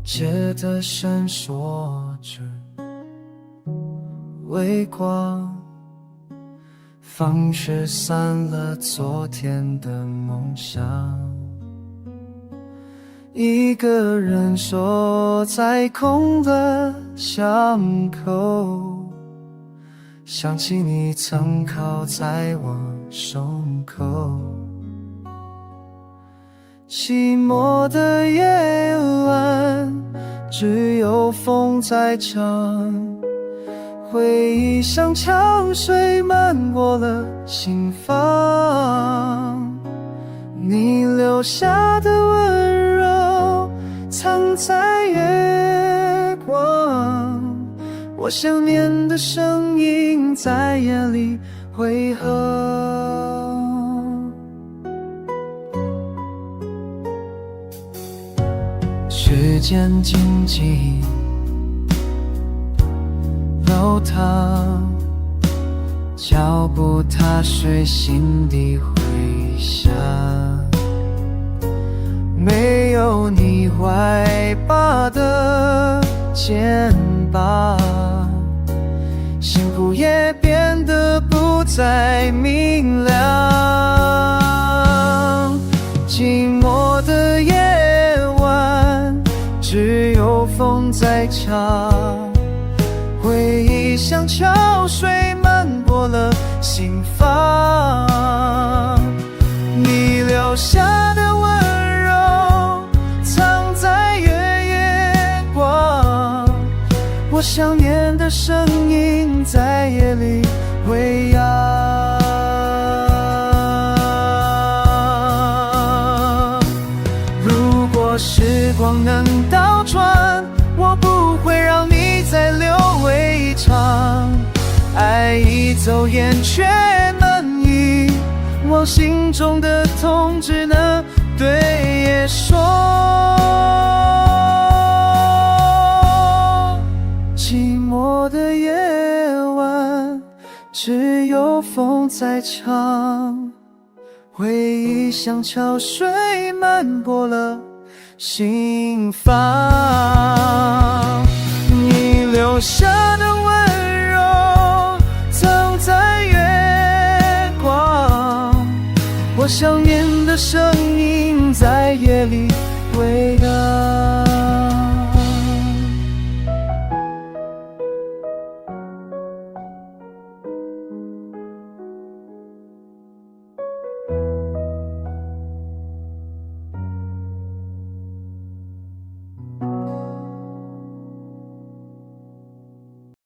街的闪烁着微光，放学散了昨天的梦想，一个人守在空的巷口，想起你曾靠在我胸口。寂寞的夜晚，只有风在唱，回忆像潮水漫过了心房，你留下的温柔藏在月光，我想念的声音在夜里回和。时间静静流淌，脚步踏碎心底回响，没有你怀抱的肩膀，幸福也变得不再明亮。寂寞的夜晚，只有风在唱，回忆像潮水漫过了心房，你留下的温柔藏在月光，我想念的声音在夜里回荡。如果时光能倒转，我不会让你再留围场，爱已走眼却难遗忘，心中的痛只能对夜说。寂寞的夜晚，只有风在唱，回忆像潮水漫过了心房，你留下的温柔藏在月光，我想念的声